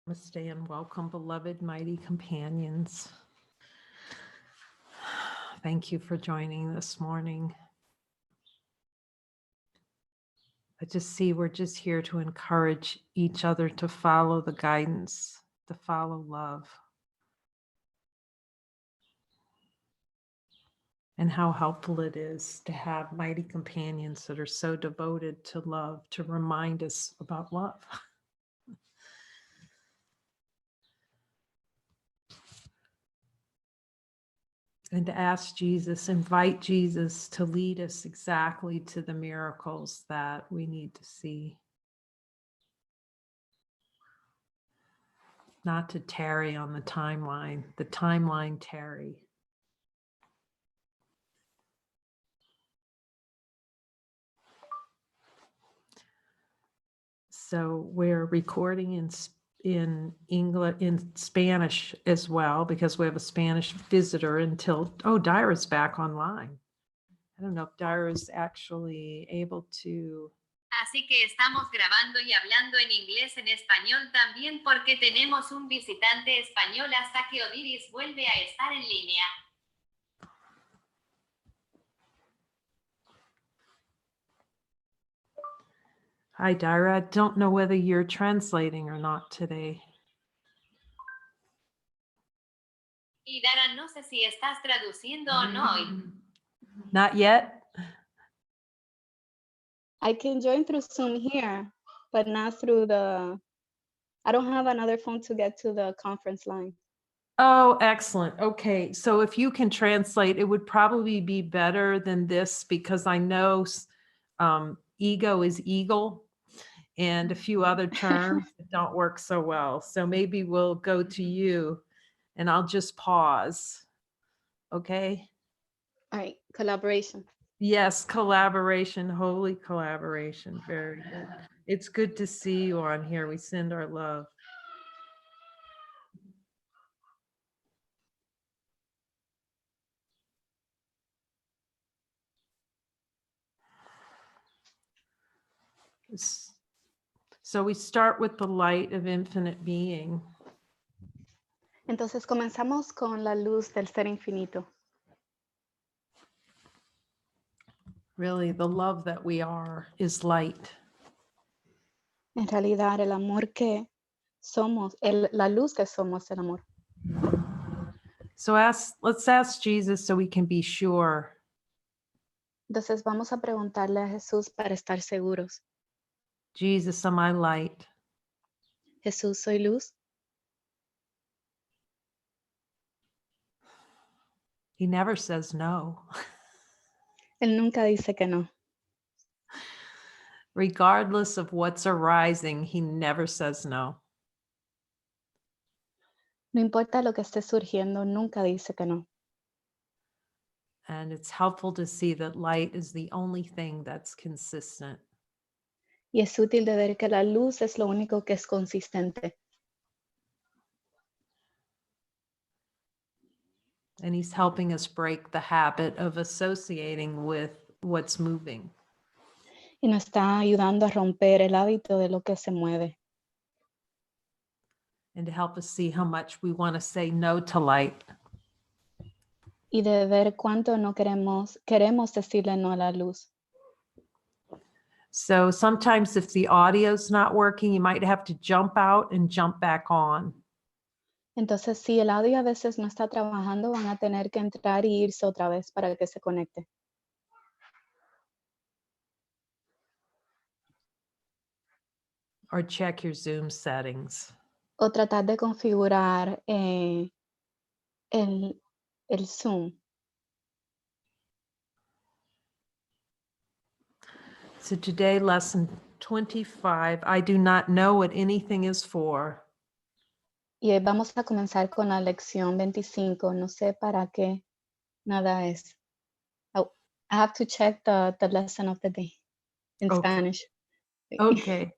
Namaste and welcome, beloved mighty companions. Thank you for joining this morning. I just see we're just here to encourage each other to follow the guidance, to follow love. And how helpful it is to have mighty companions that are so devoted to love, to remind us about love. And to ask Jesus, invite Jesus to lead us exactly to the miracles that we need to see. Not to tarry on the timeline tarry. So we're recording in English, in Spanish as well, because we have a Spanish visitor until, Dyra's back online. I don't know if Dyra is actually able to. Así que estamos grabando y hablando en inglés en español también porque tenemos un visitante español hasta que Odiris vuelve a estar en línea. Hi, Dyra. I don't know whether you're translating or not today. Y Dara, no sé si estás traduciendo o no hoy. Not yet? I can join through Zoom here, but not through I don't have another phone to get to the conference line. Oh, excellent. Okay. So if you can translate, it would probably be better than this, because I know ego is eagle and a few other terms that don't work so well. So maybe we'll go to you and I'll just pause. Okay. All right, collaboration. Yes, collaboration, holy collaboration. Very good. It's good to see you on here. We send our love. So we start with the light of infinite being. Entonces comenzamos con la luz del ser infinito. Really, the love that we are is light. En realidad, el amor que somos, la luz que somos, el amor. So let's ask Jesus so we can be sure. Entonces vamos a preguntarle a Jesús para estar seguros. Jesus, am I light? Jesús, ¿soy luz? He never says no. Él nunca dice que no. Regardless of what's arising, he never says no. No importa lo que esté surgiendo, nunca dice que no. And it's helpful to see that light is the only thing that's consistent. Y es útil de ver que la luz es lo único que es consistente. And he's helping us break the habit of associating with what's moving. Y nos está ayudando a romper el hábito de lo que se mueve. And to help us see how much we want to say no to light. Y de ver cuánto no queremos decirle no a la luz. So sometimes if the audio's not working, you might have to jump out and jump back on. Entonces, si el audio a veces no está trabajando, van a tener que entrar y irse otra vez para que se conecte. Or check your Zoom settings. O tratar de configurar el Zoom. So today, lesson 25, I do not know what anything is for. Y hoy vamos a comenzar con la lección 25. No sé para qué nada es. Oh, I have to check the lesson of the day in Okay. Spanish. Okay.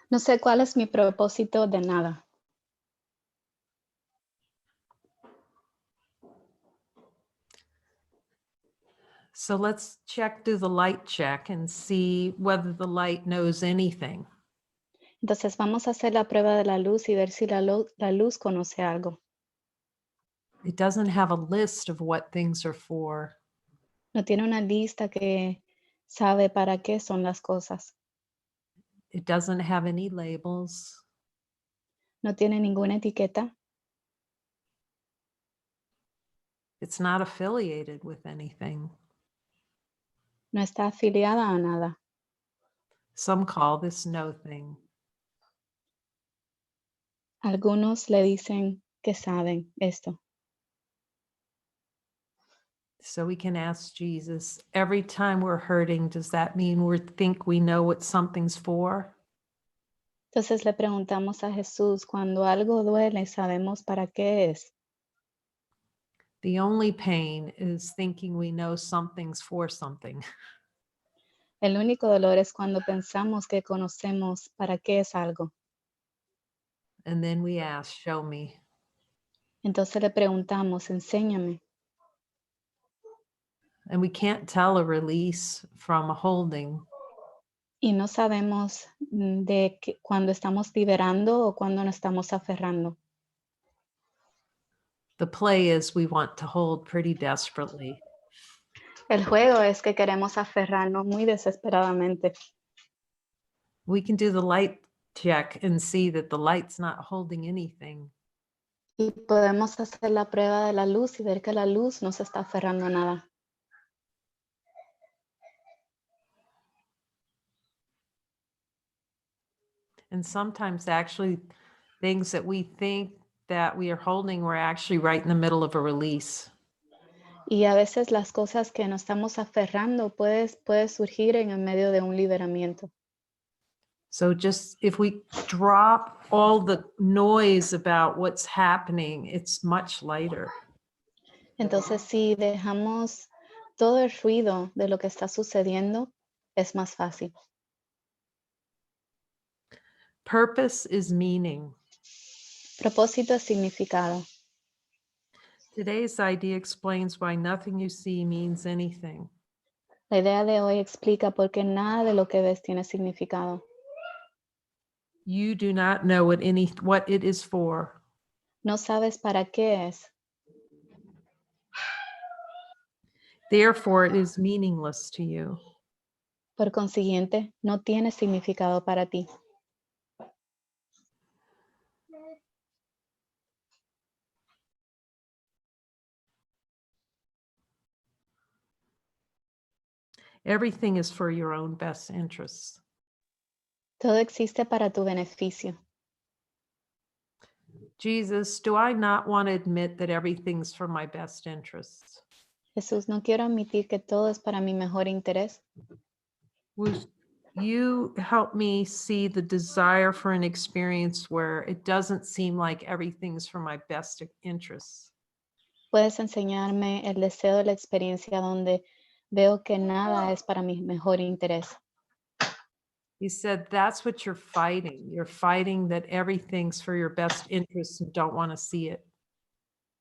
No sé cuál es mi propósito de nada. So let's do the light check and see whether the light knows anything. Entonces vamos a hacer la prueba de la luz y ver si la luz conoce algo. It doesn't have a list of what things are for. No tiene una lista que sabe para qué son las cosas. It doesn't have any labels. No tiene ninguna etiqueta. It's not affiliated with anything. No está afiliada a nada. Some call this no thing. Algunos le dicen que saben esto. So we can ask Jesus, every time we're hurting, does that mean we think we know what something's for? Entonces le preguntamos a Jesús, cuando algo duele, ¿sabemos para qué es? The only pain is thinking we know something's for something. El único dolor es cuando pensamos que conocemos para qué es algo. And then we ask, show me. Entonces le preguntamos, enséñame. And we can't tell a release from a holding. Y no sabemos de cuando estamos liberando o cuando nos estamos aferrando. The play is we want to hold pretty desperately. El juego es que queremos aferrarnos muy desesperadamente. We can do the light check and see that the light's not holding anything. Y podemos hacer la prueba de la luz y ver que la luz no se está aferrando a nada. And sometimes actually things that we think that we are holding, we're actually right in the middle of a release. Y a veces las cosas que nos estamos aferrando puede surgir en el medio de un liberamiento. So just if we drop all the noise about what's happening, it's much lighter. Entonces, si dejamos todo el ruido de lo que está sucediendo, es más fácil. Purpose is meaning. Propósito es significado. Today's idea explains why nothing you see means anything. La idea de hoy explica por qué nada de lo que ves tiene significado. You do not know what it is for. No sabes para qué es. Therefore, it is meaningless to you. Por consiguiente, no tiene significado para ti. Everything is for your own best interests. Todo existe para tu beneficio. Jesus, do I not want to admit that everything's for my best interests? Jesús, no quiero admitir que todo es para mi mejor interés. Would you help me see the desire for an experience where it doesn't seem like everything's for my best interests? Puedes enseñarme el deseo de la experiencia donde veo que nada es para mi mejor interés. He said, that's what you're fighting. You're fighting that everything's for your best interests and don't want to see it.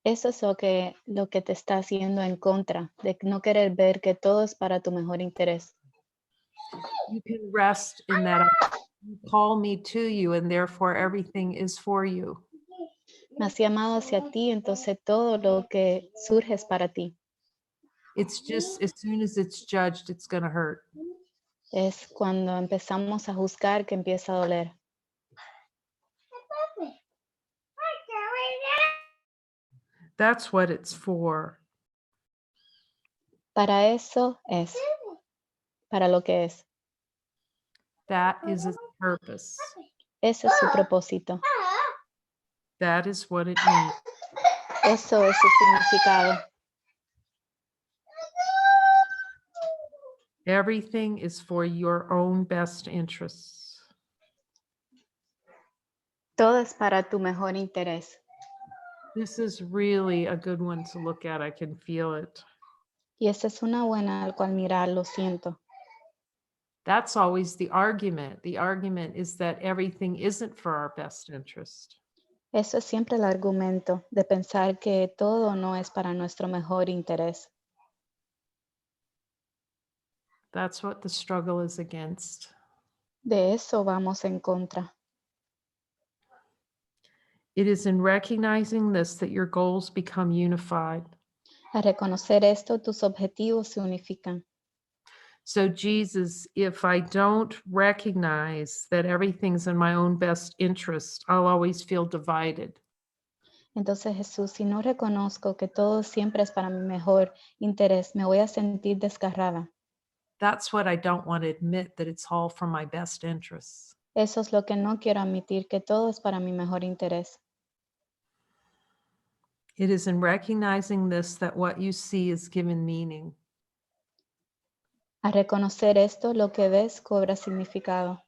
Eso es lo que te está haciendo en contra, de no querer ver que todo es para tu mejor interés. You can rest in that. You call me to you, and therefore everything is for you. Me has llamado hacia ti, entonces todo lo que surge es para ti. It's just as soon as it's judged, it's going to hurt. Es cuando empezamos a juzgar que empieza a doler. That's what it's for. Para eso es, para lo que es. That is its purpose. Ese es su propósito. That is what it means. Eso es su significado. Everything is for your own best interests. Todo es para tu mejor interés. This is really a good one to look at. I can feel it. Y esa es una buena al cual mirar, lo siento. That's always the argument. The argument is that everything isn't for our best interest. Eso es siempre el argumento de pensar que todo no es para nuestro mejor interés. That's what the struggle is against. De eso vamos en contra. It is in recognizing this that your goals become unified. Al reconocer esto, tus objetivos se unifican. So, Jesus, if I don't recognize that everything's in my own best interest, I'll always feel divided. Entonces, Jesús, si no reconozco que todo siempre es para mi mejor interés, me voy a sentir desgarrada. That's what I don't want to admit, that it's all for my best interests. Eso es lo que no quiero admitir, que todo es para mi mejor interés. It is in recognizing this that what you see is given meaning. Al reconocer esto, lo que ves cobra significado.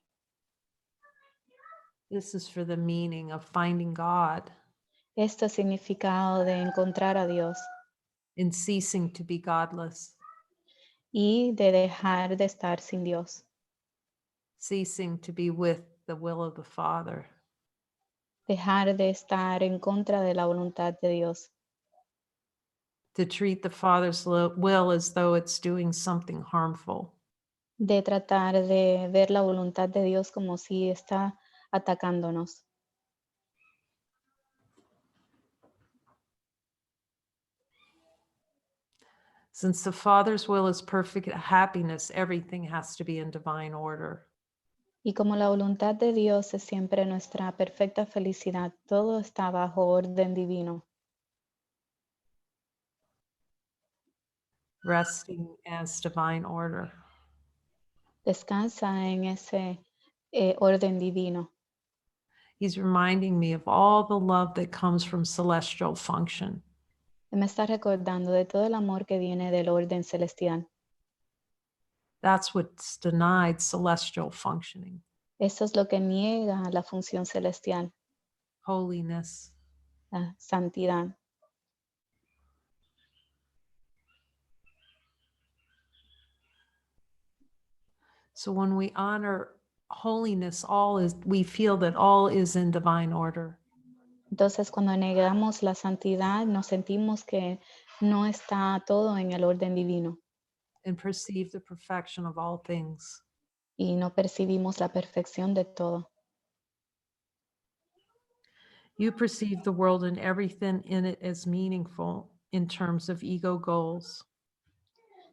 This is for the meaning of finding God Esto es significado de encontrar a Dios and ceasing to be godless, y de dejar de estar sin Dios, ceasing to be with the will of the Father. dejar de estar en contra de la voluntad de Dios, To treat the Father's will as though it's doing something harmful. de tratar de ver la voluntad de Dios como si está atacándonos. Since the Father's will is perfect happiness, everything has to be in divine order. Y como la voluntad de Dios es siempre nuestra perfecta felicidad, todo está bajo orden divino, Resting as divine order. descansa en ese orden divino. He's reminding me of all the love that comes from celestial function. Me está recordando de todo el amor que viene del orden celestial. That's what's denied celestial functioning. Eso es lo que niega la función celestial, Holiness. la santidad. So when we honor holiness, we feel that all is in divine order. Entonces, cuando negamos la santidad, nos sentimos que no está todo en el orden divino And perceive the perfection of all things. y no percibimos la perfección de todo. You perceive the world and everything in it as meaningful in terms of ego goals.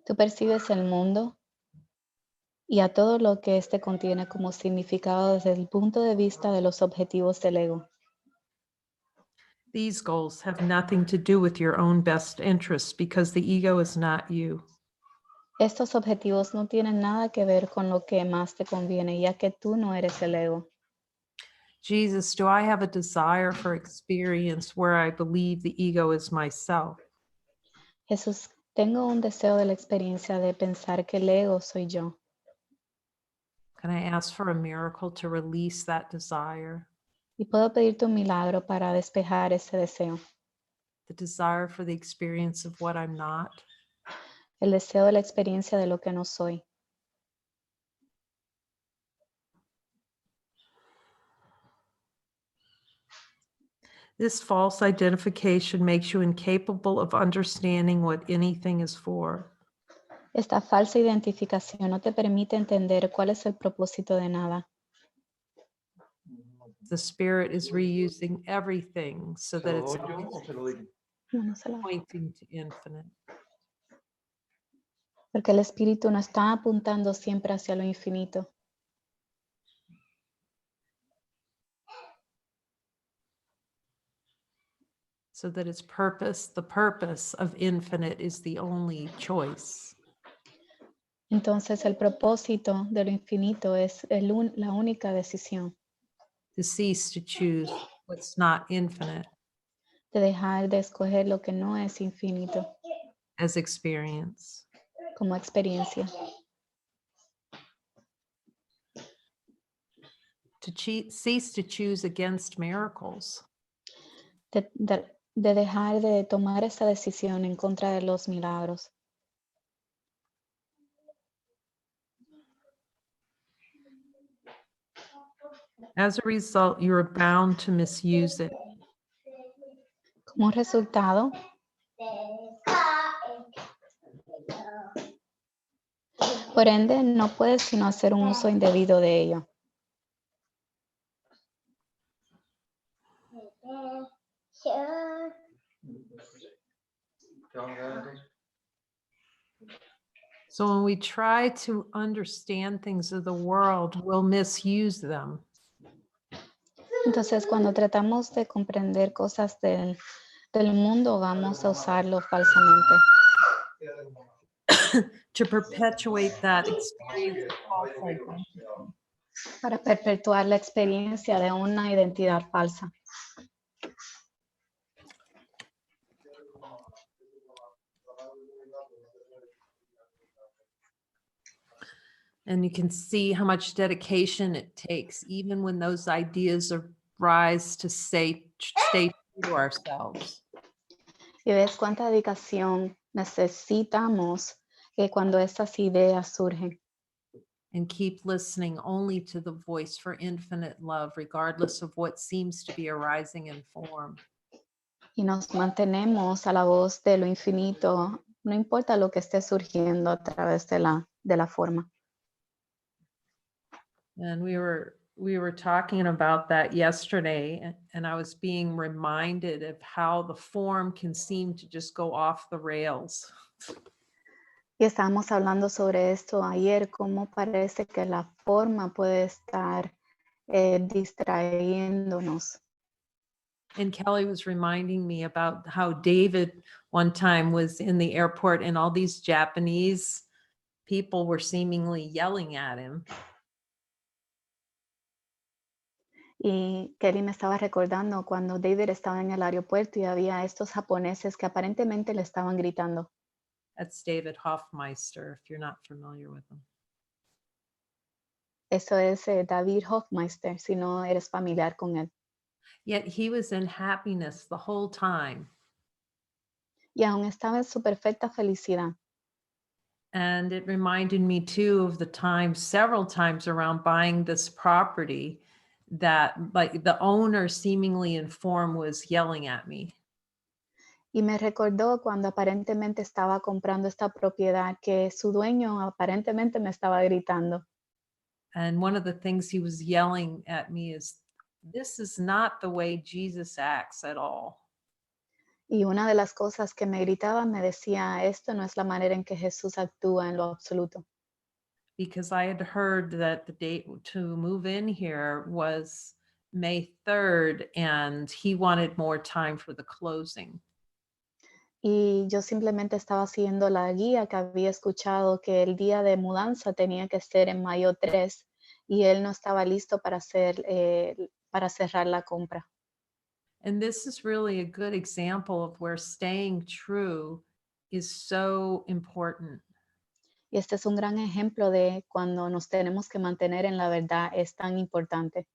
Tú percibes el mundo y a todo lo que éste contiene como significado desde el punto de vista de los objetivos del ego. These goals have nothing to do with your own best interests because the ego is not you. Estos objetivos no tienen nada que ver con lo que más te conviene, ya que tú no eres el ego. Jesus, do I have a desire for experience where I believe the ego is myself? Jesús, tengo un deseo de la experiencia de pensar que el ego soy yo. Can I ask for a miracle to release that desire? Y puedo pedirte un milagro para despejar ese deseo. The desire for the experience of what I'm not? El deseo de la experiencia de lo que no soy. This false identification makes you incapable of understanding what anything is for. Esta falsa identificación no te permite entender cuál es el propósito de nada. The spirit is reusing everything so ¿Se that lo it's doy yo o se lo digo? No, no se la- pointing to infinite. Porque el espíritu no está apuntando siempre hacia lo infinito. So that its purpose, the purpose of infinite, is the only choice. Entonces el propósito de lo infinito es la única decisión To cease to choose what's not infinite de dejar de escoger lo que no es infinito as experience. como experiencia. To cease to choose against miracles. De dejar de tomar esa decisión en contra de los milagros. As a result, you are bound to misuse it. Como resultado, por ende, no puedes sino hacer un uso indebido de ello. So when we try to understand things of the world, we'll misuse them. Entonces, cuando tratamos de comprender cosas del mundo, vamos a usarlo falsamente To perpetuate that experience of false identity. para perpetuar la experiencia de una identidad falsa. And you can see how much dedication it takes, even when those ideas arise, to stay true to ourselves. Y ves cuánta dedicación necesitamos cuando estas ideas surgen. And keep listening only to the voice for infinite love, regardless of what seems to be arising in form. Y nos mantenemos a la voz de lo infinito, no importa lo que esté surgiendo a través de la forma. And we were talking about that yesterday, and I was being reminded of how the form can seem to just go off the rails. Y estábamos hablando sobre esto ayer, cómo parece que la forma puede estar distrayéndonos. And Kelly was reminding me about how David one time was in the airport and all these Japanese people were seemingly yelling at him. Y Kelly me estaba recordando cuando David estaba en el aeropuerto y había estos japoneses que aparentemente le estaban gritando. That's David Hoffmeister, if you're not familiar with him. Eso es David Hofmeister, si no eres familiar con él. Yet he was in happiness the whole time. Y aún estaba en su perfecta felicidad. And it reminded me too of the time, several times around buying this property, that like the owner seemingly in form was yelling at me. Y me recordó cuando aparentemente estaba comprando esta propiedad que su dueño aparentemente me estaba gritando. And one of the things he was yelling at me is, this is not the way Jesus acts at all. Y una de las cosas que me gritaba me decía, esto no es la manera en que Jesús actúa en lo absoluto. Because I had heard that the date to move in here was May 3rd, and he wanted more time for the closing. Y yo simplemente estaba siguiendo la guía que había escuchado que el día de mudanza tenía que ser en mayo 3 y él no estaba listo para cerrar la compra. And this is really a good example of where staying true is so important. Y este es un gran ejemplo de cuando nos tenemos que mantener en la verdad, es tan importante.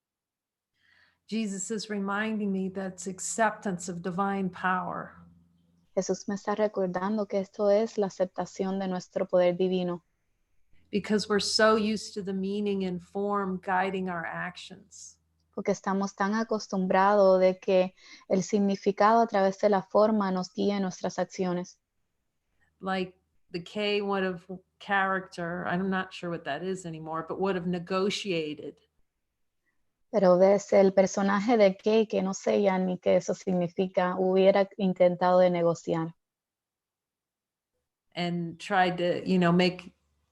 Jesus is reminding me that's acceptance of divine power. Jesús me está recordando que esto es la aceptación de nuestro poder divino, Because we're so used to the meaning and form guiding our actions. porque estamos tan acostumbrados de que el significado a través de la forma nos guía en nuestras acciones. Like the K would have character, I'm not sure what that is anymore, but would have negotiated. Pero ves el personaje de Kay, que no sé ya ni qué eso significa, hubiera intentado de negociar And tried to,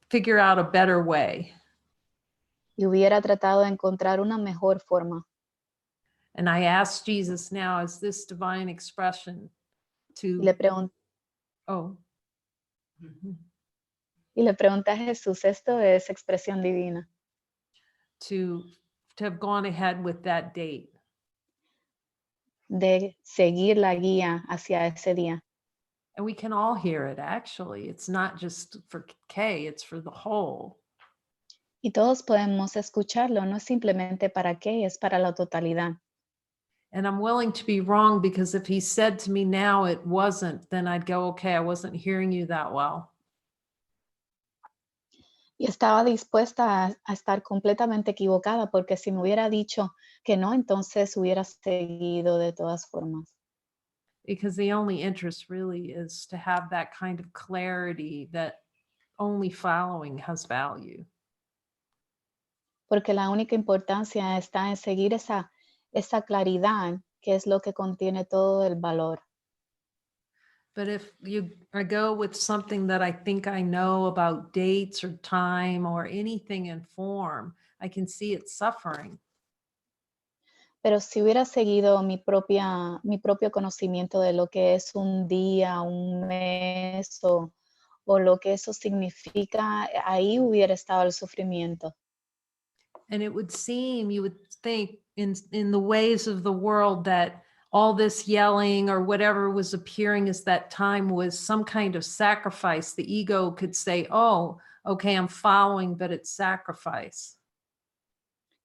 figure out a better way. y hubiera tratado de encontrar una mejor forma. And I asked Jesus now, is this divine expression Y le, to, y le pregunté a Jesús, ¿esto es expresión divina? to have gone ahead with that date. De seguir la guía hacia ese día. And we can all hear it, actually. It's not just for Kay, it's for the whole. Y todos podemos escucharlo, no es simplemente para Kay, es para la totalidad. And I'm willing to be wrong, because if he said to me now it wasn't, then I'd go, okay, I wasn't hearing you that well. Y estaba dispuesta a estar completamente equivocada, porque si me hubiera dicho que no, entonces hubiera seguido de todas formas. Because the only interest really is to have that kind of clarity that only following has value. Porque la única importancia está en seguir esa claridad, que es lo que contiene todo el valor. But if I go with something that I think I know about dates or time or anything in form, I can see it suffering. Pero si hubiera seguido mi propio conocimiento de lo que es un día, un mes o lo que eso significa, ahí hubiera estado el sufrimiento. And it would seem, you would think in the ways of the world that all this yelling or whatever was appearing as that time was some kind of sacrifice. The ego could say, oh, okay, I'm following, but it's sacrifice.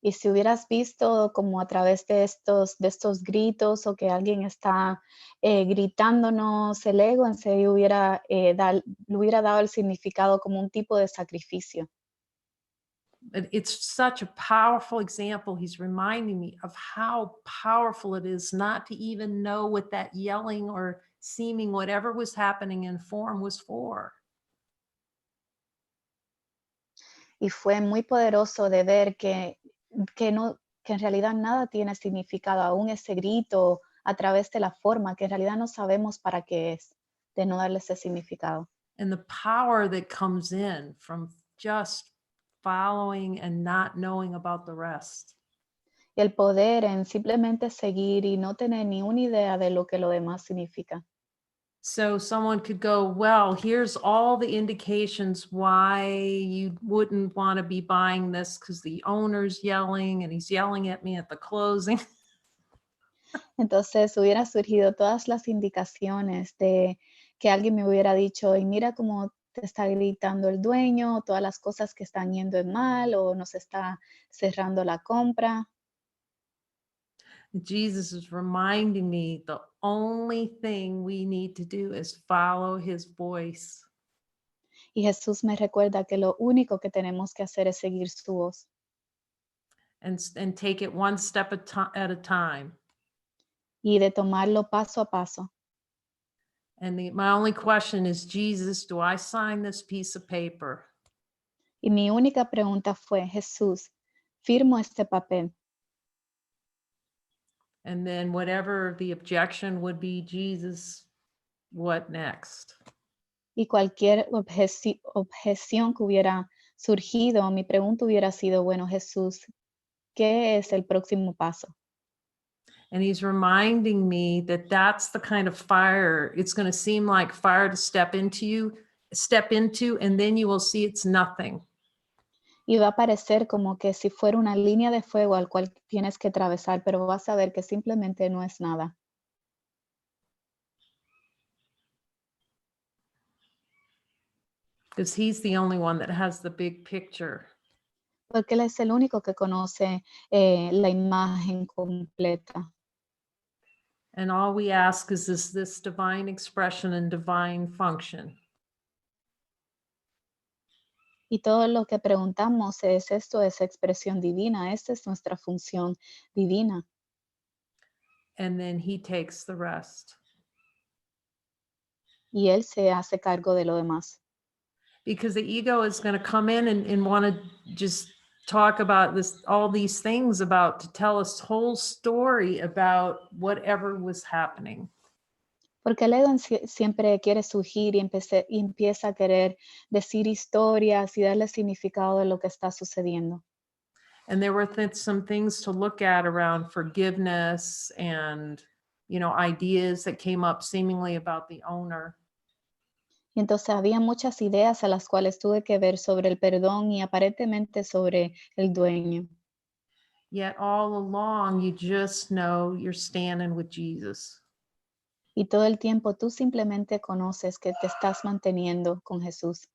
Y si hubieras visto como a través de estos gritos o que alguien está gritándonos, el ego en serio le hubiera dado el significado como un tipo de sacrificio. But it's such a powerful example. He's reminding me of how powerful it is not to even know what that yelling or seeming whatever was happening in form was for. Y fue muy poderoso de ver que en realidad nada tiene significado, aún ese grito a través de la forma, que en realidad no sabemos para qué es, de no darle ese significado. And the power that comes in from just following and not knowing about the rest. Y el poder en simplemente seguir y no tener ni una idea de lo que lo demás significa. So someone could go, well, here's all the indications why you wouldn't want to be buying this because the owner's yelling and he's yelling at me at the closing. Entonces hubiera surgido todas las indicaciones de que alguien me hubiera dicho, y mira cómo te está gritando el dueño, todas las cosas que están yendo en mal o nos está cerrando la compra. Jesus is reminding me the only thing we need to do is follow his voice. Y Jesús me recuerda que lo único que tenemos que hacer es seguir su voz And take it one step at a time. y de tomarlo paso a paso. And my only question is, Jesus, do I sign this piece of paper? Y mi única pregunta fue, Jesús, ¿firmo este papel? And then whatever the objection would be, Jesus, what next? Y cualquier objeción que hubiera surgido, mi pregunta hubiera sido, bueno, Jesús, ¿qué es el próximo paso? And he's reminding me that that's the kind of fire. It's going to seem like fire to step into, and then you will see it's nothing. Y va a parecer como que si fuera una línea de fuego al cual tienes que atravesar, pero vas a ver que simplemente no es nada. Because he's the only one that has the big picture. Porque Él es el único que conoce la imagen completa. And all we ask is this divine expression and divine function. Y todo lo que preguntamos es esto, es expresión divina, esta es nuestra función divina. And then he takes the rest. Y Él se hace cargo de lo demás. Because the ego is going to come in and want to just talk about this, all these things about, to tell us whole story about whatever was happening. Porque el ego siempre quiere surgir y empieza a querer decir historias y darle significado de lo que está sucediendo. And there were some things to look at around forgiveness and, ideas that came up seemingly about the owner. Y entonces había muchas ideas a las cuales tuve que ver sobre el perdón y aparentemente sobre el dueño. Yet all along, you just know you're standing with Jesus. Y todo el tiempo tú simplemente conoces que te estás manteniendo con Jesús.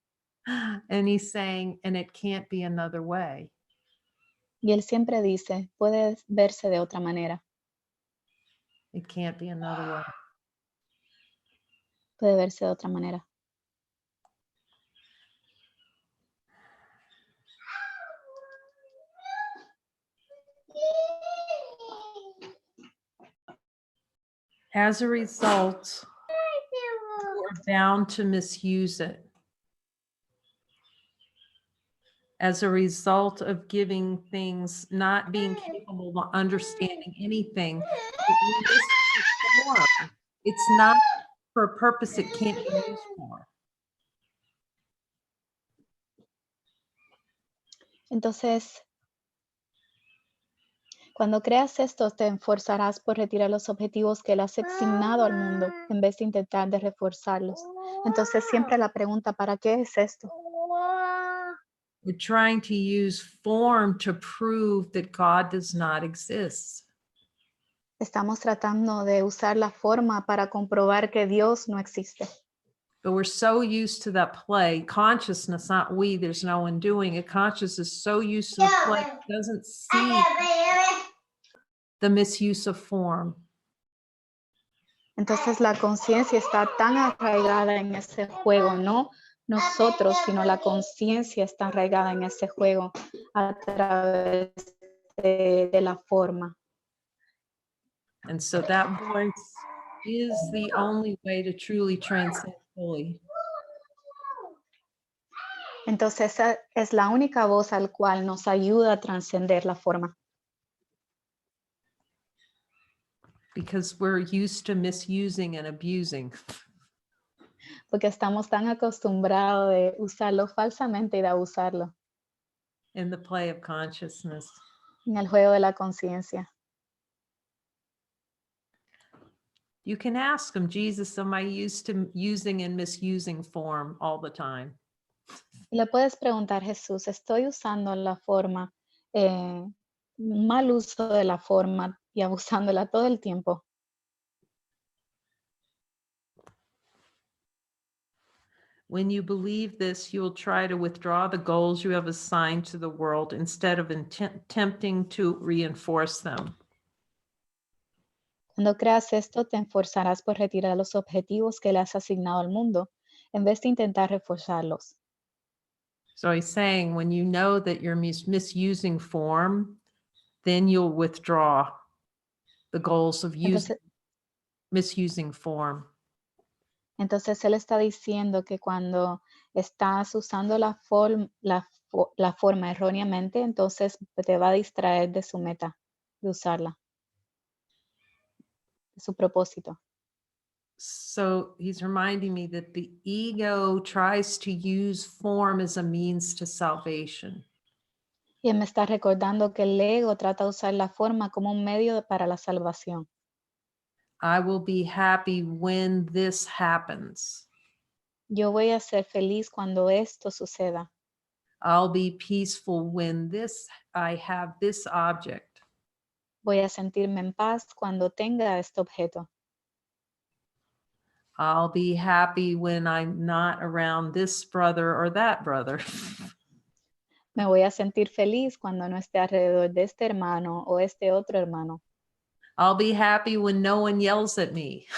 And he's saying, and it can't be another way. Y Él siempre dice, puede verse de otra manera, It can't be another way. puede verse de otra manera. As a result, you are bound to misuse it. As a result of giving things, not being capable of understanding anything, it misses its form. It's not for a purpose it can't be used for. Entonces, cuando creas esto, te esforzarás por retirar los objetivos que le has asignado al mundo en vez de intentar de reforzarlos. Entonces, siempre la pregunta, ¿para qué es esto? We're trying to use form to prove that God does not exist. Estamos tratando de usar la forma para comprobar que Dios no existe. But we're so used to that play. Consciousness, not we, there's no one doing it. Consciousness is so used to the play, it doesn't see the misuse of form. Entonces la conciencia está tan arraigada en ese juego, no nosotros, sino la conciencia está arraigada en ese juego a través de la forma. And so that voice is the only way to truly transcend fully. Entonces esa es la única voz al cual nos ayuda a trascender la forma. Because we're used to misusing and abusing. Porque estamos tan acostumbrados de usarlo falsamente y de abusarlo In the play of consciousness. en el juego de la conciencia. You can ask him, Jesus, am I used to using and misusing form all the time? Y le puedes preguntar, Jesús, ¿estoy usando la forma, mal uso de la forma y abusándola todo el tiempo? When you believe this, you'll try to withdraw the goals you have assigned to the world instead of attempting to reinforce them. Cuando creas esto, te esforzarás por retirar los objetivos que le has asignado al mundo, en vez de intentar reforzarlos. So he's saying when you know that you're misusing form, then you'll withdraw the goals of misusing form. Entonces él está diciendo que cuando estás usando la forma erróneamente, entonces te va a distraer de su meta, de usarla, de su propósito. So he's reminding me that the ego tries to use form as a means to salvation. Y él me está recordando que el ego trata de usar la forma como un medio para la salvación. I will be happy when this happens. Yo voy a ser feliz cuando esto suceda. I'll be peaceful when I have this object. Voy a sentirme en paz cuando tenga este objeto. I'll be happy when I'm not around this brother or that brother. Me voy a sentir feliz cuando no esté alrededor de este hermano o este otro hermano. I'll be happy when no one yells at me.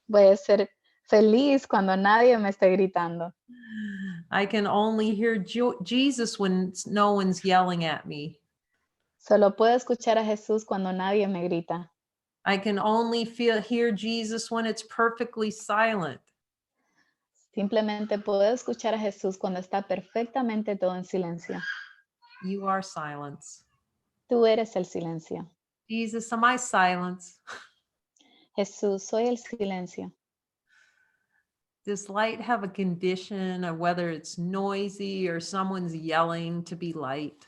Voy a ser feliz cuando nadie me esté gritando. I can only hear Jesus when no one's yelling at me. Solo puedo escuchar a Jesús cuando nadie me grita. I can only hear Jesus when it's perfectly silent. Simplemente puedo escuchar a Jesús cuando está perfectamente todo en silencio. You are silence. Tú eres el silencio. Jesus, am I silence? Jesús, soy el silencio. Does light have a condition of whether it's noisy or someone's yelling to be light?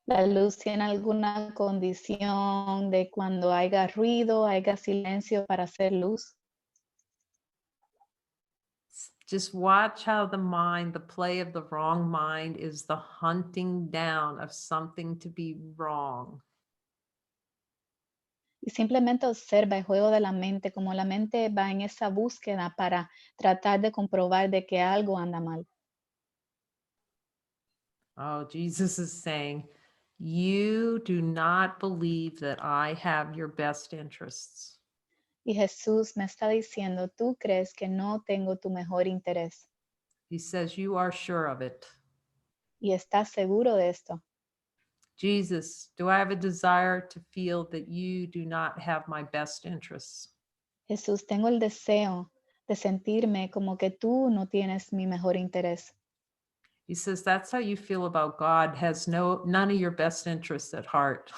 La luz tiene alguna condición de cuando haya ruido, haya silencio para hacer luz. Just watch how the play of the wrong mind is the hunting down of something to be wrong. Y simplemente observa el juego de la mente, como la mente va en esa búsqueda para tratar de comprobar de que algo anda mal. Oh, Jesus is saying, you do not believe that I have your best interests. Y Jesús me está diciendo, tú crees que no tengo tu mejor interés. He says, you are sure of it. Y estás seguro de esto. Jesus, do I have a desire to feel that you do not have my best interests? Jesús, tengo el deseo de sentirme como que tú no tienes mi mejor interés. He says that's how you feel about God, has none of your best interests at heart.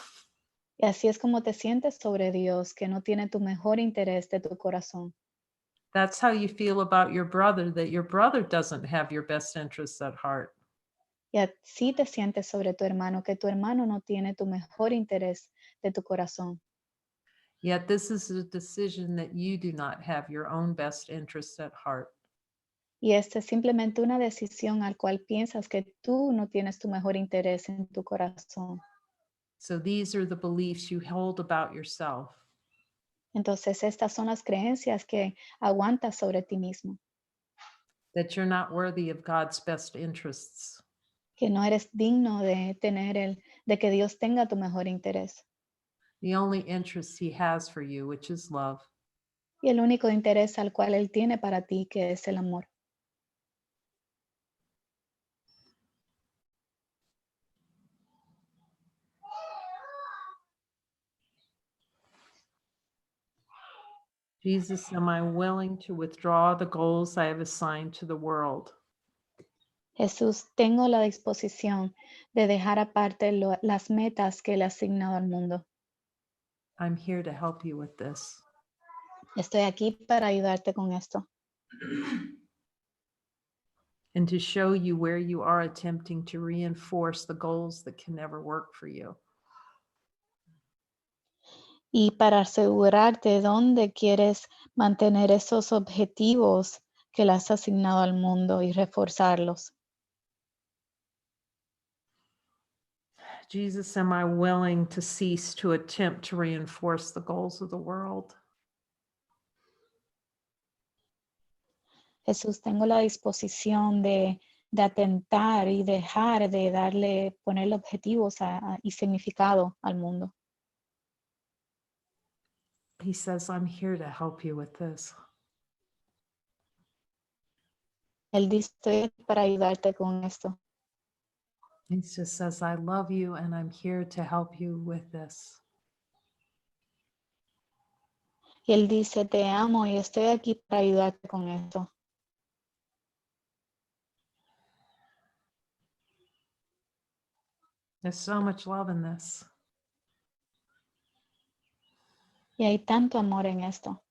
Y así es como te sientes sobre Dios, que no tiene tu mejor interés de tu corazón. That's how you feel about your brother, that your brother doesn't have your best interests at heart. Y así te sientes sobre tu hermano, que tu hermano no tiene tu mejor interés de tu corazón. Yet this is a decision that you do not have your own best interests at heart. Y esta es simplemente una decisión al cual piensas que tú no tienes tu mejor interés en tu corazón. So these are the beliefs you hold about yourself. Entonces estas son las creencias que aguantas sobre ti mismo, That you're not worthy of God's best interests. que no eres digno de de que Dios tenga tu mejor interés. The only interest he has for you, which is love. Y el único interés al cual Él tiene para ti, que es el amor. Jesus, am I willing to withdraw the goals I have assigned to the world? Jesús, tengo la disposición de dejar aparte las metas que Él ha asignado al mundo. I'm here to help you with this. Estoy aquí para ayudarte con esto And to show you where you are attempting to reinforce the goals that can never work for you. y para asegurarte dónde quieres mantener esos objetivos que le has asignado al mundo y reforzarlos. Jesus, am I willing to cease to attempt to reinforce the goals of the world? Jesús, tengo la disposición de atentar y dejar de ponerle objetivos y significado al mundo. He says, I'm here to help you with this. Él dice, estoy aquí para ayudarte con esto. He just says, I love you and I'm here to help you with this. Y Él dice, te amo y estoy aquí para ayudarte con esto. There's so much love in this. Y hay tanto amor en esto.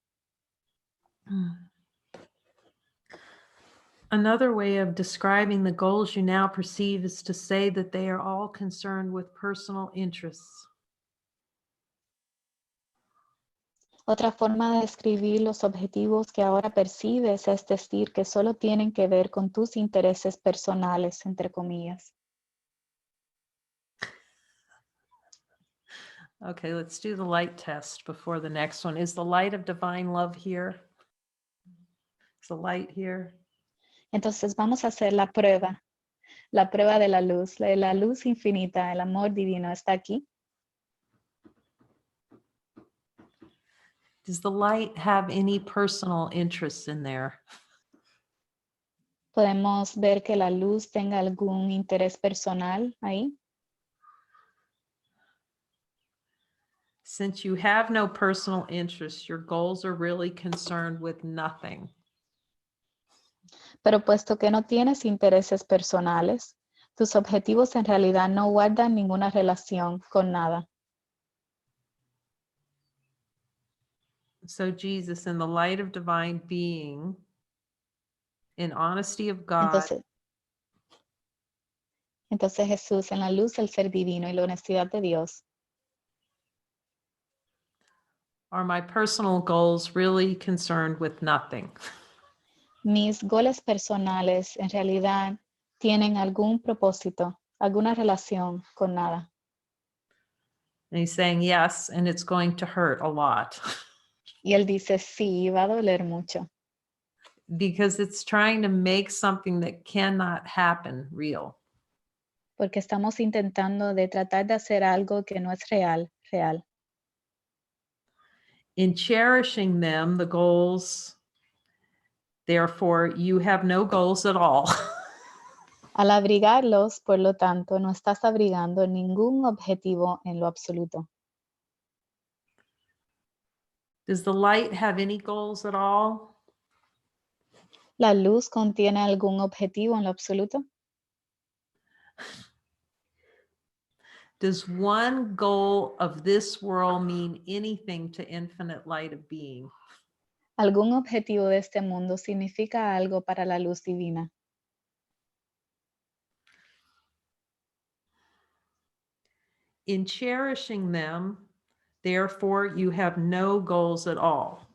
Another way of describing the goals you now perceive is to say that they are all concerned with personal interests. Otra forma de describir los objetivos que ahora percibes es decir que solo tienen que ver con tus intereses personales, entre comillas. Okay, let's do the light test before the next one. Is the light of divine love here? Is the light here? Entonces vamos a hacer la prueba de la luz infinita, el amor divino está aquí. Does the light have any personal interests in there? Podemos ver que la luz tenga algún interés personal ahí. Since you have no personal interests, your goals are really concerned with nothing. Pero puesto que no tienes intereses personales, tus objetivos en realidad no guardan ninguna relación con nada. So Jesus, in the light of divine being, in honesty of God, Entonces Jesús, en la luz del ser divino y la honestidad de Dios, are my personal goals really concerned with nothing? mis goles personales en realidad tienen algún propósito, alguna relación con nada. And he's saying yes, and it's going to hurt a lot. Y él dice, sí, va a doler mucho. Because it's trying to make something that cannot happen real. Porque estamos intentando de tratar de hacer algo que no es real. In cherishing them, the goals, therefore, you have no goals at all. Al abrigarlos, por lo tanto, no estás abrigando ningún objetivo en lo absoluto. Does the light have any goals at all? ¿La luz contiene algún objetivo en lo absoluto? Does one goal of this world mean anything to infinite light of being? ¿Algún objetivo de este mundo significa algo para la luz divina? In cherishing them, therefore, you have no goals at all.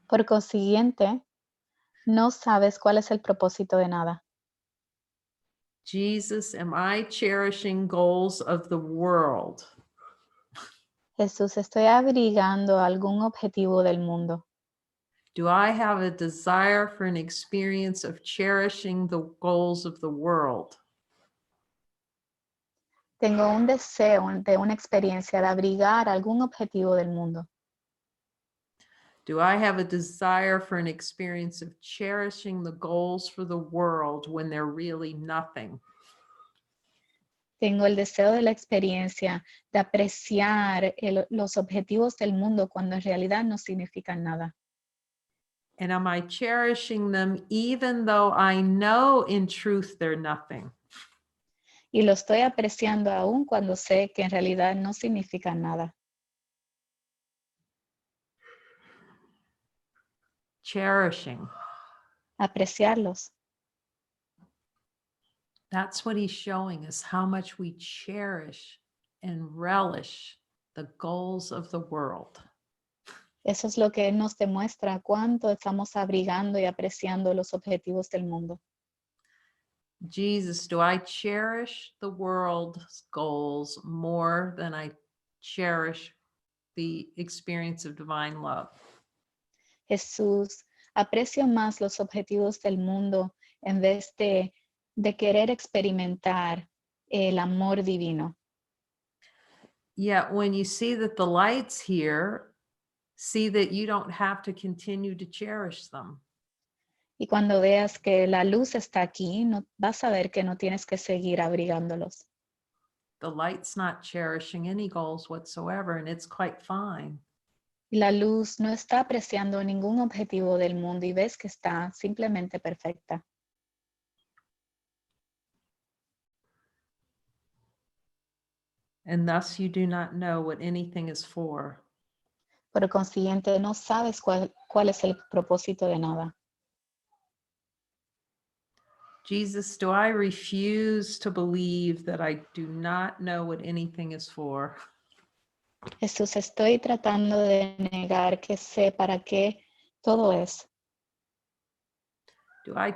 Por consiguiente, no sabes cuál es el propósito de nada. Jesus, am I cherishing goals of the world? Jesús, estoy abrigando algún objetivo del mundo. Do I have a desire for an experience of cherishing the goals of the world? Tengo un deseo de una experiencia de abrigar algún objetivo del mundo. Do I have a desire for an experience of cherishing the goals for the world when they're really nothing? Tengo el deseo de la experiencia de apreciar los objetivos del mundo cuando en realidad no significan nada. And am I cherishing them even though I know in truth they're nothing? Y lo estoy apreciando aún cuando sé que en realidad no significan nada. Cherishing. Apreciarlos. That's what he's showing us, how much we cherish and relish the goals of the world. Eso es lo que Él nos demuestra, cuánto estamos abrigando y apreciando los objetivos del mundo. Jesus, do I cherish the world's goals more than I cherish the experience of divine love? Jesús, aprecio más los objetivos del mundo en vez de querer experimentar el amor divino. Yet when you see that the light's here, see that you don't have to continue to cherish them. Y cuando veas que la luz está aquí, no, vas a ver que no tienes que seguir abrigándolos. The light's not cherishing any goals whatsoever, and it's quite fine. Y la luz no está apreciando ningún objetivo del mundo y ves que está simplemente perfecta. And thus you do not know what anything is for. Por consiguiente, no sabes cuál es el propósito de nada. Jesus, do I refuse to believe that I do not know what anything is for? Jesús, estoy tratando de negar que sé para qué todo es. Do I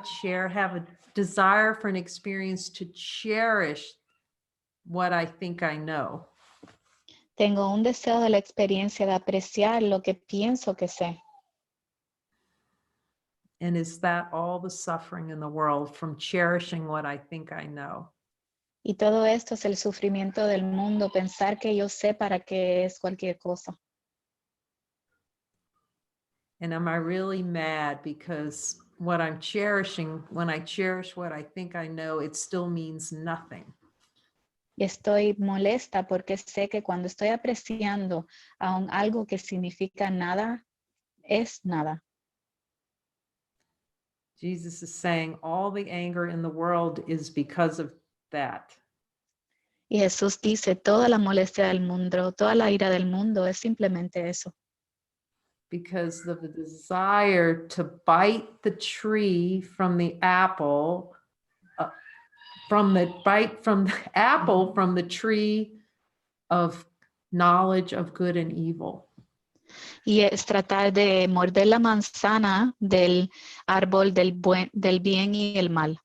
have a desire for an experience to cherish what I think I know? Tengo un deseo de la experiencia de apreciar lo que pienso que sé. And is that all the suffering in the world from cherishing what I think I know? Y todo esto es el sufrimiento del mundo, pensar que yo sé para qué es cualquier cosa. And am I really mad because what I'm cherishing, when I cherish what I think I know, it still means nothing? Y estoy molesta porque sé que cuando estoy apreciando aún algo que significa nada, es nada. Jesus is saying all the anger in the world is because of that. Y Jesús dice, toda la molestia del mundo, toda la ira del mundo es simplemente eso. Because of the desire to bite the tree from the apple, from the apple from the tree of knowledge of good and evil. Y es tratar de morder la manzana del árbol del bien y el mal.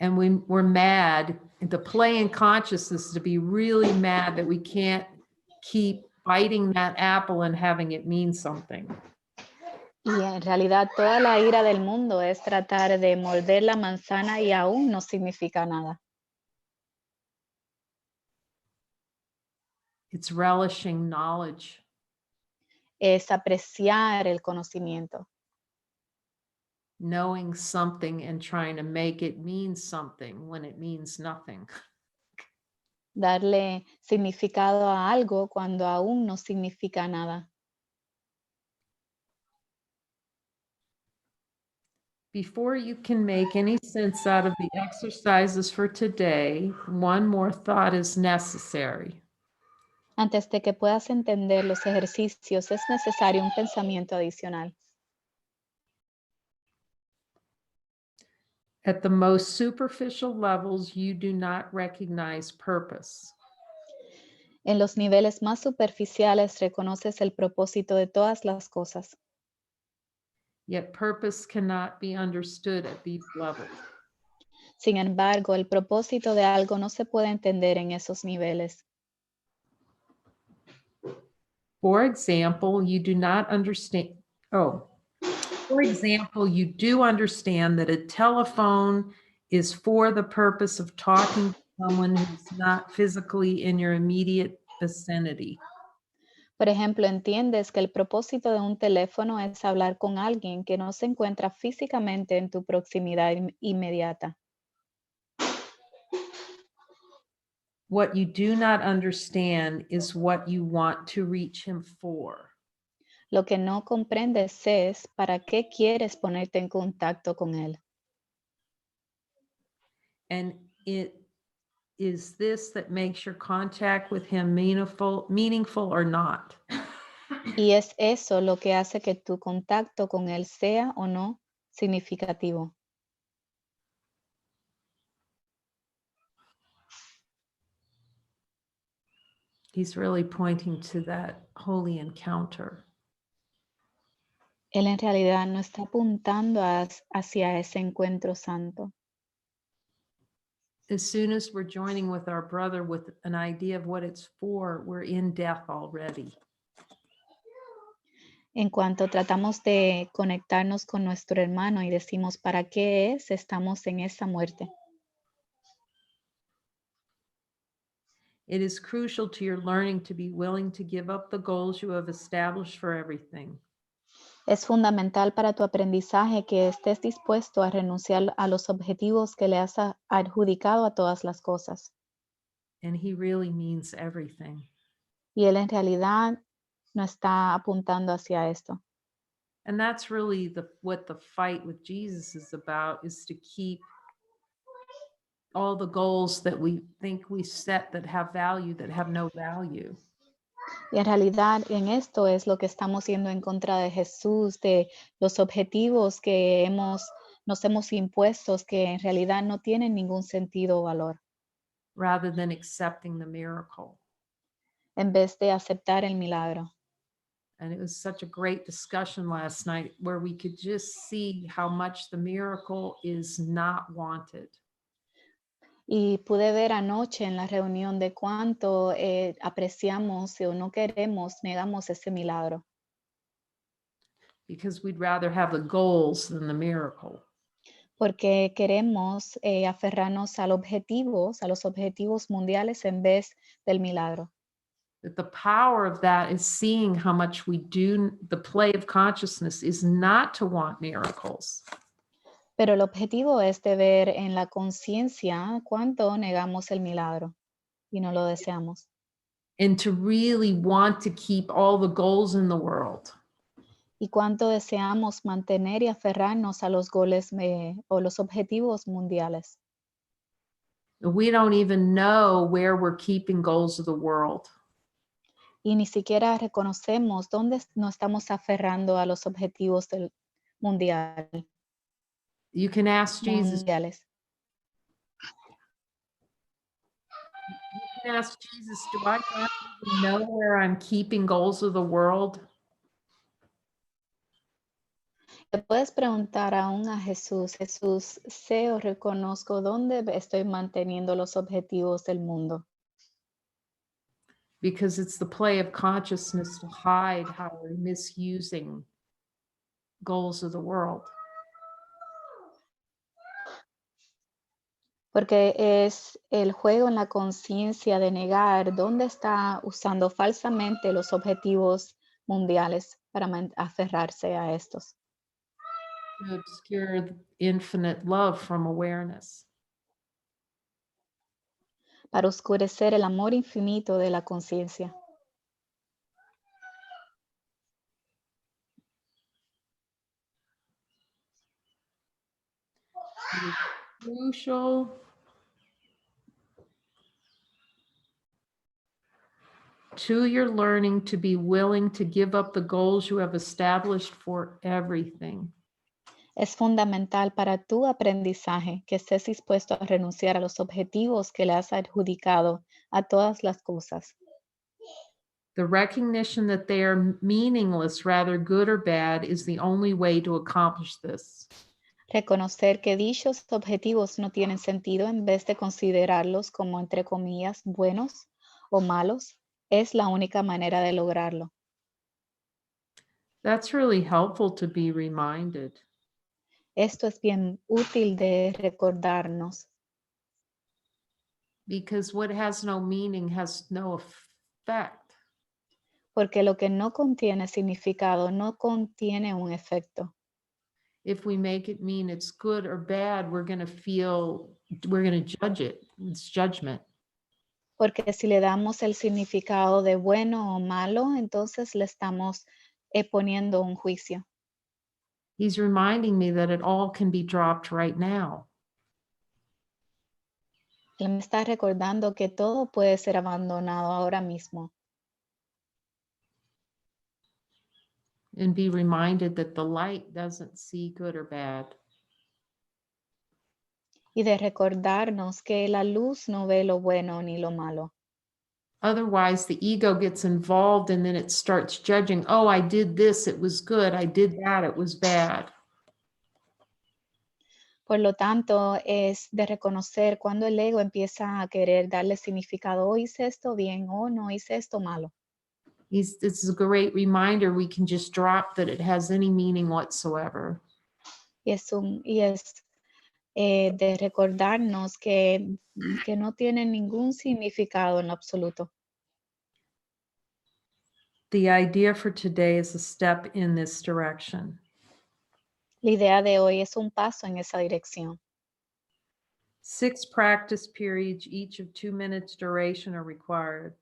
And we're mad, the play in consciousness to be really mad that we can't keep biting that apple and having it mean something. Y en realidad toda la ira del mundo es tratar de morder la manzana y aún no significa nada. It's relishing knowledge. Es apreciar el conocimiento. knowing something and trying to make it mean something when it means nothing. Darle significado a algo cuando aún no significa nada. Before you can make any sense out of the exercises for today, one more thought is necessary. Antes de que puedas entender los ejercicios, es necesario un pensamiento adicional. At the most superficial levels, you do not recognize purpose. En los niveles más superficiales reconoces el propósito de todas las cosas. Yet purpose cannot be understood at these levels. Sin embargo, el propósito de algo no se puede entender en esos niveles. For example, you do not understand. For example, you do understand that a telephone is for the purpose of talking to someone who's not physically in your immediate vicinity. Por ejemplo, entiendes que el propósito de un teléfono es hablar con alguien que no se encuentra físicamente en tu proximidad inmediata. What you do not understand is what you want to reach him for. Lo que no comprendes es para qué quieres ponerte en contacto con él. And it is this that makes your contact with him meaningful or not. Y es eso lo que hace que tu contacto con él sea o no significativo. He's really pointing to that holy encounter. Él en realidad no está apuntando hacia ese encuentro santo. As soon as we're joining with our brother with an idea of what it's for, we're in death already. En cuanto tratamos de conectarnos con nuestro hermano y decimos para qué es, estamos en esa muerte. It is crucial to your learning to be willing to give up the goals you have established for everything. Es fundamental para tu aprendizaje que estés dispuesto a renunciar a los objetivos que le has adjudicado a todas las cosas. And he really means everything. Y él en realidad no está apuntando hacia esto. And that's really what the fight with Jesus is about, is to keep all the goals that we think we set that have value, that have no value. Y en realidad en esto es lo que estamos yendo en contra de Jesús, de los objetivos que nos hemos impuestos que en realidad no tienen ningún sentido o valor, rather than accepting the miracle. en vez de aceptar el milagro. And it was such a great discussion last night where we could just see how much the miracle is not wanted. Y pude ver anoche en la reunión de cuánto apreciamos o no queremos, negamos ese milagro. Because we'd rather have the goals than the miracle. Porque queremos aferrarnos a los objetivos mundiales en vez del milagro. That the power of that is seeing how much we do, the play of consciousness is not to want miracles. Pero el objetivo es de ver en la conciencia cuánto negamos el milagro y no lo deseamos. And to really want to keep all the goals in the world. Y cuánto deseamos mantener y aferrarnos a los goles o los objetivos mundiales. We don't even know where we're keeping goals of the world. Y ni siquiera reconocemos dónde nos estamos aferrando a los objetivos del mundial. You can ask Jesus. Mundiales. You can ask Jesus, do I not even know where I'm keeping goals of the world? Le puedes preguntar aún a Jesús, Jesús, sé o reconozco dónde estoy manteniendo los objetivos del mundo. Because it's the play of consciousness to hide how we're misusing goals of the world. Porque es el juego en la conciencia de negar dónde está usando falsamente los objetivos mundiales para aferrarse a estos. to obscure the infinite love from awareness. para oscurecer el amor infinito de la conciencia. It is crucial to your learning to be willing to give up the goals you have established for everything. Es fundamental para tu aprendizaje que estés dispuesto a renunciar a los objetivos que le has adjudicado a todas las cosas. The recognition that they are meaningless, rather good or bad, is the only way to accomplish this. Reconocer que dichos objetivos no tienen sentido en vez de considerarlos como, entre comillas, buenos o malos, es la única manera de lograrlo. That's really helpful to be reminded. Esto es bien útil de recordarnos, Because what has no meaning has no effect. porque lo que no contiene significado no contiene un efecto. If we make it mean it's good or bad, we're going to judge it. It's judgment. Porque si le damos el significado de bueno o malo, entonces le estamos poniendo un juicio. He's reminding me that it all can be dropped right now. Él me está recordando que todo puede ser abandonado ahora mismo. And be reminded that the light doesn't see good or bad. Y de recordarnos que la luz no ve lo bueno ni lo malo. Otherwise, the ego gets involved and then it starts judging. Oh, I did this, it was good. I did that, it was bad. Por lo tanto, es de reconocer cuando el ego empieza a querer darle significado. Oh, hice esto bien, o no hice esto malo. This is a great reminder we can just drop that it has any meaning whatsoever. Y es de recordarnos que no tiene ningún significado en lo absoluto. The idea for today is a step in this direction. La idea de hoy es un paso en esa dirección. 6 practice periods, each of 2 minutes duration, are required.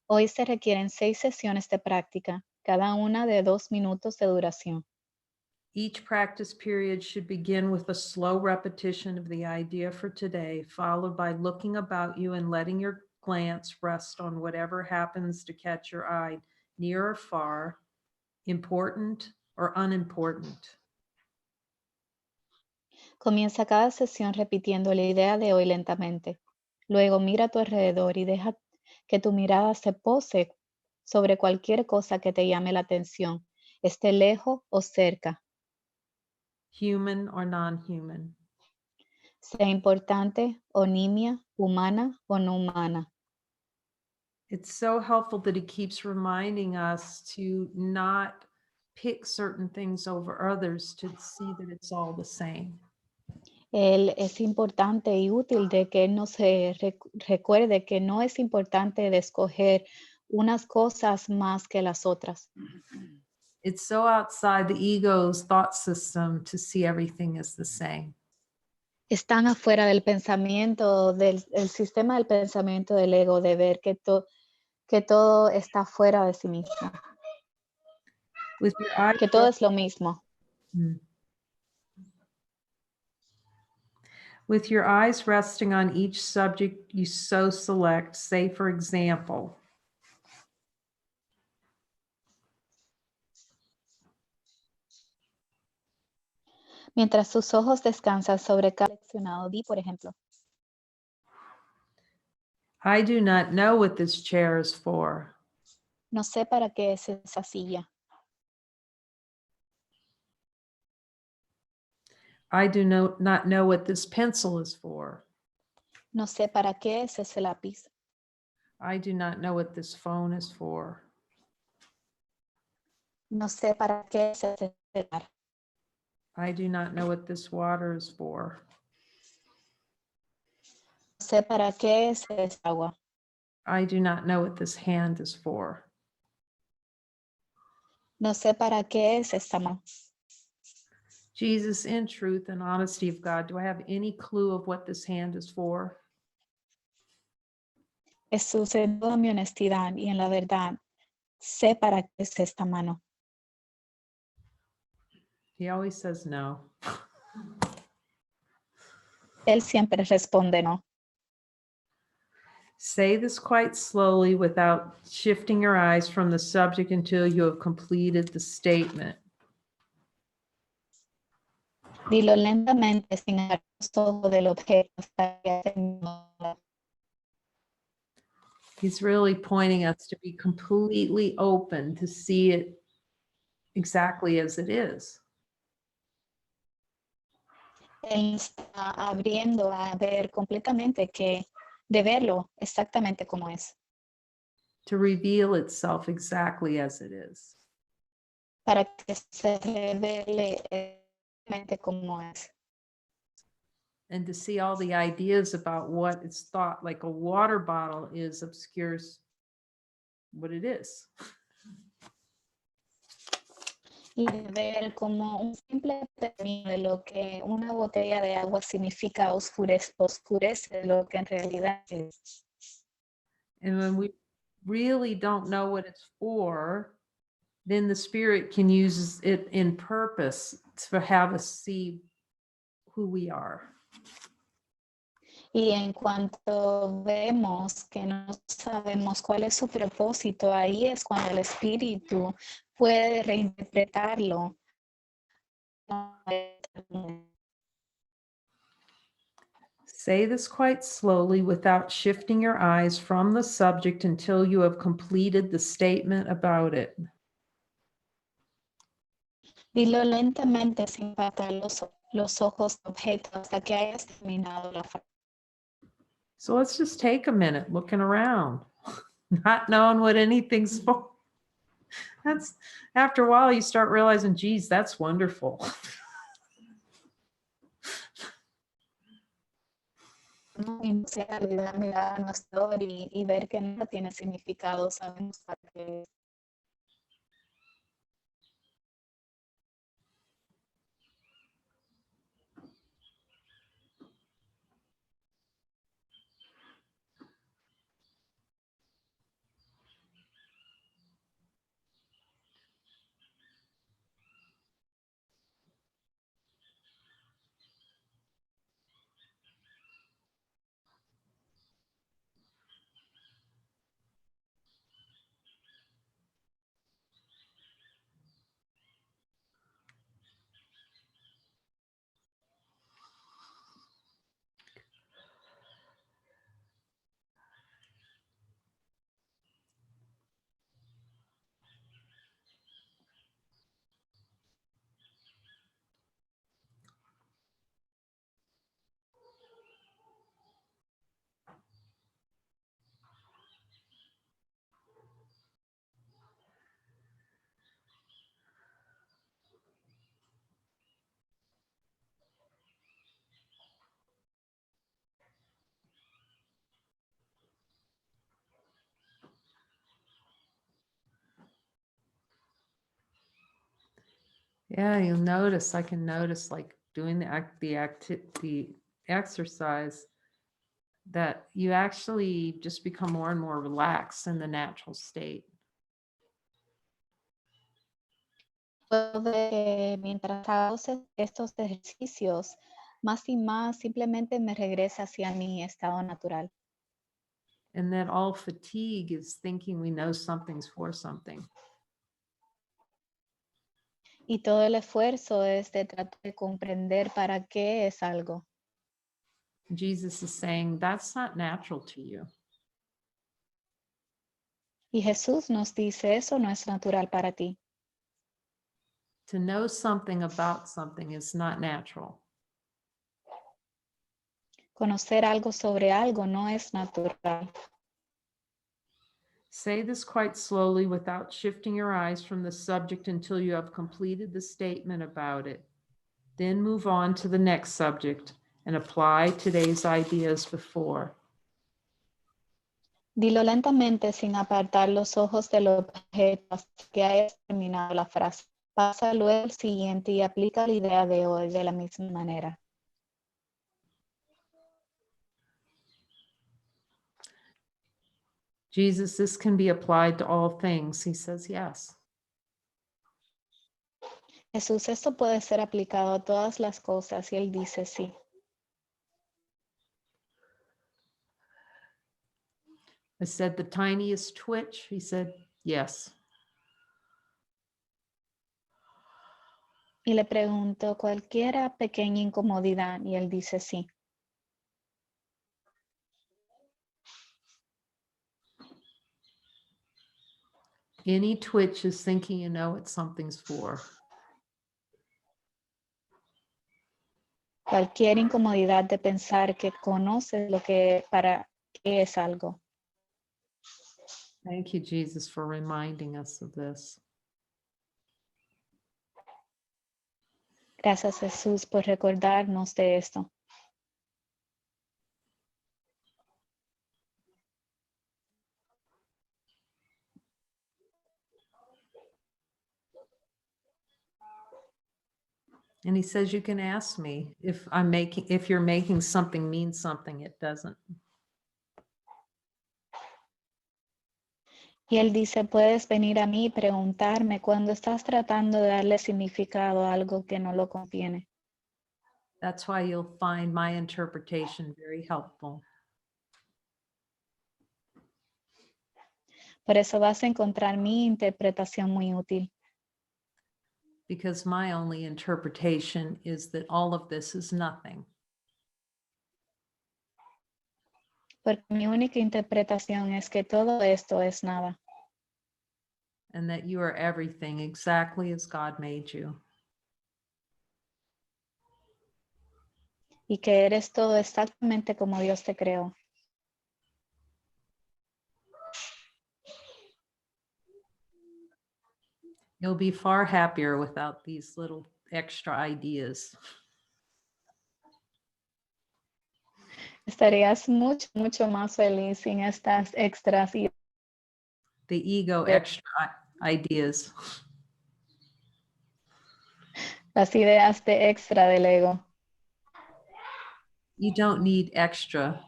Hoy se requieren 6 sesiones de práctica, cada una de 2 minutos de duración. Each practice period should begin with a slow repetition of the idea for today, followed by looking about you and letting your glance rest on whatever happens to catch your eye, near or far, important or unimportant. Comienza cada sesión repitiendo la idea de hoy lentamente. Luego mira a tu alrededor y deja que tu mirada se pose sobre cualquier cosa que te llame la atención, esté lejos o cerca, Human or non-human. sea importante o nimia, humana o no humana. It's so helpful that he keeps reminding us to not pick certain things over others, to see that it's all the same. Es importante y útil de que él nos recuerde que no es importante de escoger unas cosas más que las otras. It's so outside the ego's thought system to see everything as the same. Están afuera del pensamiento, el sistema del pensamiento del ego, de ver que todo está fuera de sí mismo, With your eyes que todo es lo mismo. With your eyes resting on each subject you so select, say for example, Mientras tus ojos descansan sobre cada seleccionado, di, por ejemplo, I do not know what this chair is for. no sé para qué es esa silla. I do not know what this pencil is for. No sé para qué es ese lápiz. I do not know what this phone is for. No sé para qué es ese celular. I do not know what this water is for. No sé para qué es esa agua. I do not know what this hand is for. No sé para qué es esta mano. Jesus, in truth and honesty of God, do I have any clue of what this hand is for? Jesús, en toda mi honestidad y en la verdad, sé para qué es esta mano. He always says no. Él siempre responde no. Say this quite slowly without shifting your eyes from the subject until you have completed the statement. Dilo lentamente sin agarrar los ojos del objeto hasta que haya terminado. He's really pointing us to be completely open to see it exactly as it is. Él está abriendo a ver completamente que de verlo exactamente como es, To reveal itself exactly as it is. para que se revele exactamente como es. And to see all the ideas about what it's thought like a water bottle is obscures what it is. Y de ver como un simple término de lo que una botella de agua significa oscurece lo que en realidad es. And when we really don't know what it's for, then the Spirit can use it in purpose to have us see who we are. Y en cuanto vemos que no sabemos cuál es su propósito, ahí es cuando el espíritu puede reinterpretarlo. Say this quite slowly without shifting your eyes from the subject until you have completed the statement about it. Dilo lentamente sin apartar los ojos del objeto hasta que hayas terminado la frase. So let's just take a minute looking around, not knowing what anything's for. That's after a while you start realizing, geez, that's wonderful. No, y no sea realidad mirar a nuestro y ver que no tiene significado, sabemos para qué es. Yeah, you'll notice, I can notice like doing the exercise that you actually just become more and more relaxed in the natural state. Puedo ver que mientras hago estos ejercicios, más y más simplemente me regresa hacia mi estado natural. And that all fatigue is thinking we know something's for something. Y todo el esfuerzo es de tratar de comprender para qué es algo. Jesus is saying that's not natural to you. Y Jesús nos dice, eso no es natural para ti. To know something about something is not natural. Conocer algo sobre algo no es natural. Say this quite slowly without shifting your eyes from the subject until you have completed the statement about it. Then move on to the next subject and apply today's ideas before. Dilo lentamente sin apartar los ojos del objeto hasta que hayas terminado la frase. Pasa luego al siguiente y aplica la idea de hoy de la misma manera. Jesus, this can be applied to all things. He says yes. Jesús, esto puede ser aplicado a todas las cosas y él dice sí. I said the tiniest twitch. He said yes. Y le pregunto cualquier pequeña incomodidad y él dice sí. Any twitch is thinking you know what something's for. Cualquier incomodidad de pensar que conoces lo que para qué es algo. Thank you, Jesus, for reminding us of this. Gracias, Jesús, por recordarnos de esto. And he says, you can ask me if you're making something mean something, it doesn't. Y él dice, puedes venir a mí y preguntarme cuando estás tratando de darle significado a algo que no lo contiene. That's why you'll find my interpretation very helpful. Por eso vas a encontrar mi interpretación muy útil. Because my only interpretation is that all of this is nothing. Porque mi única interpretación es que todo esto es nada. And that you are everything exactly as God made you. Y que eres todo exactamente como Dios te creó. You'll be far happier without these little extra ideas. Estarías mucho, mucho más feliz sin estas extras y The ego extra ideas. las ideas de extra del ego. You don't need extra.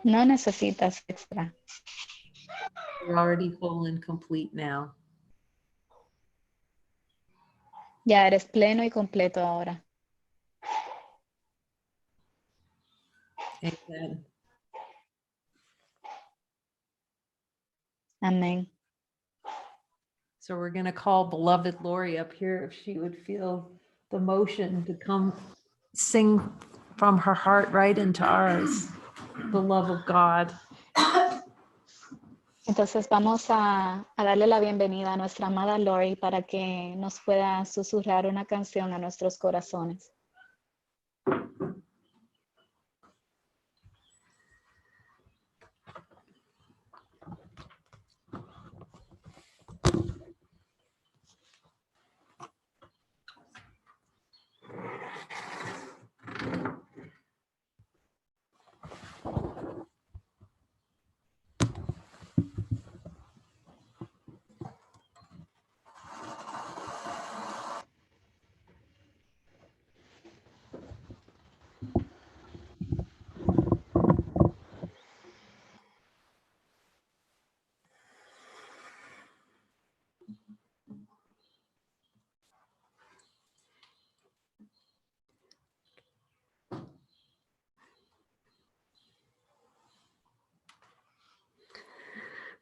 No necesitas extra. You're already whole and complete now. Ya eres pleno y completo ahora. Amen. Amén. So we're going to call beloved Lori up here if she would feel the motion to come sing from her heart right into ours, the love of God. Entonces vamos a darle la bienvenida a nuestra amada Lori para que nos pueda susurrar una canción a nuestros corazones.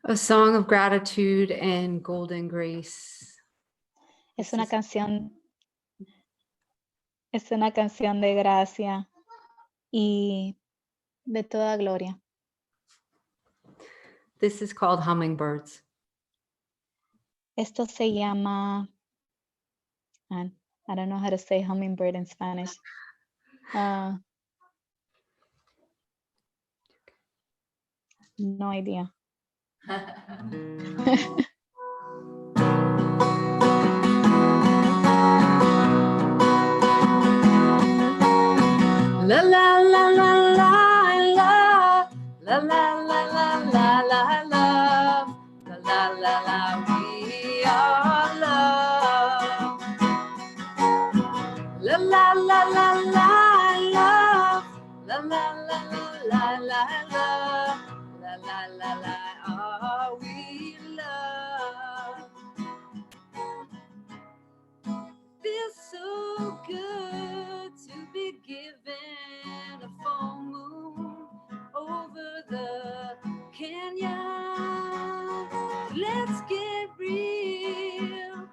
A song of gratitude and golden grace. Es una canción de gracia y de toda gloria. This is called Hummingbirds. Esto se llama, I don't know how to say hummingbird in Spanish. No idea. La la la la la la la la la la la la la la la la la. we are loved. La la la la la love. La la la la la la love. La la la la are we loved. Feels so good to be given a full moon over the canyon. Let's get real.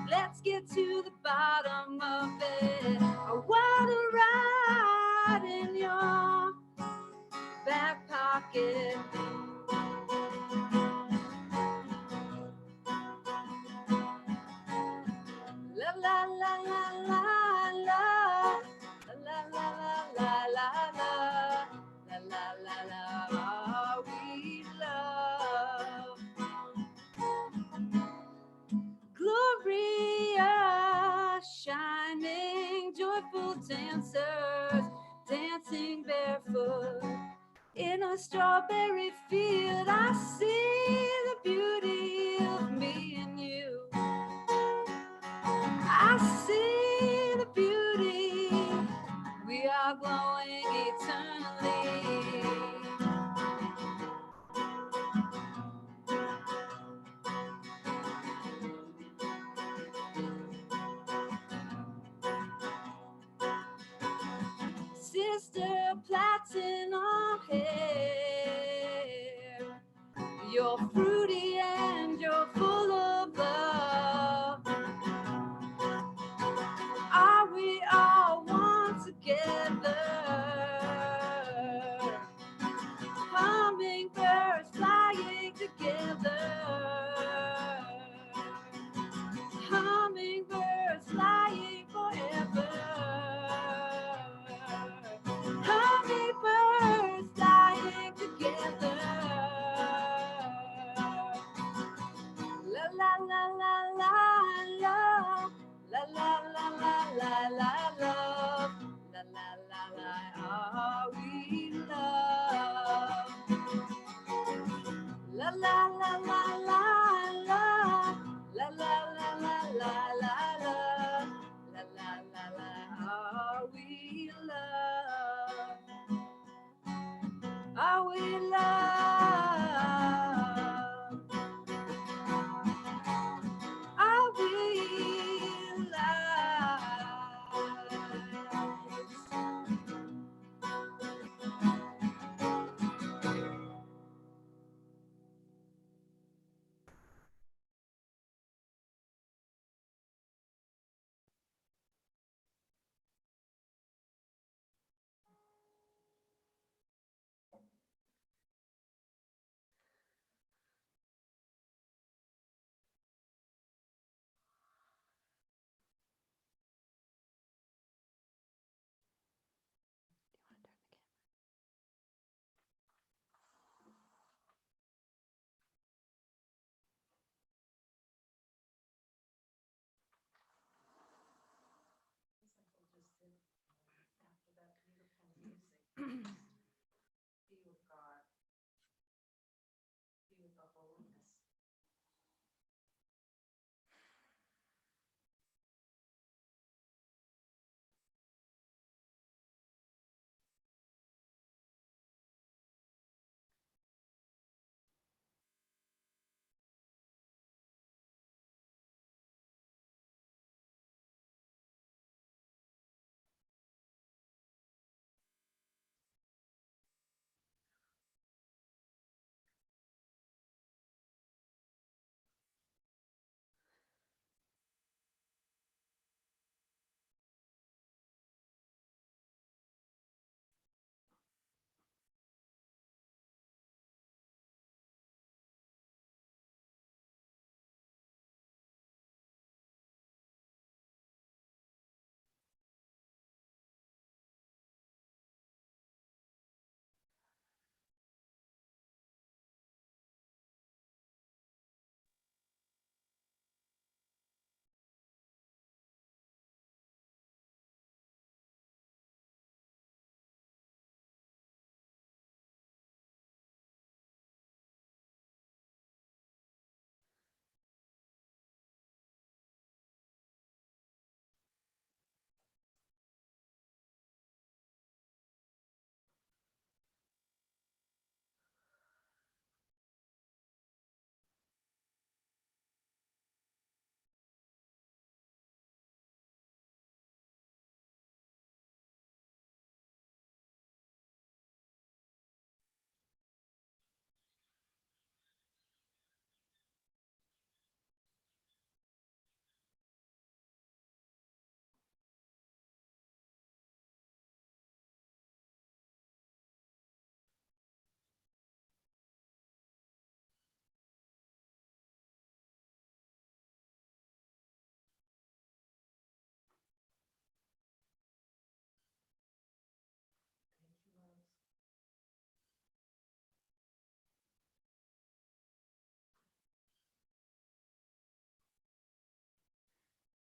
Let's get to the bottom of it. I wanna ride in your back pocket. La la la la la la. La la la la la la. La la la la. Are we loved? Gloria, shining, joyful dancers, dancing barefoot in a strawberry field. I see the beauty of me and you. I see the beauty. We are glowing eternally. Sister platinum hair, you're fruity and you're full of love. Are we all one together? Hummingbirds flying together. Hummingbirds flying forever. Hummingbirds flying together. La la la la la love. La la la la la la love. La la la la are we loved? La la la la la love. La la la la la la love. La la la la are we loved? Are we loved? Are we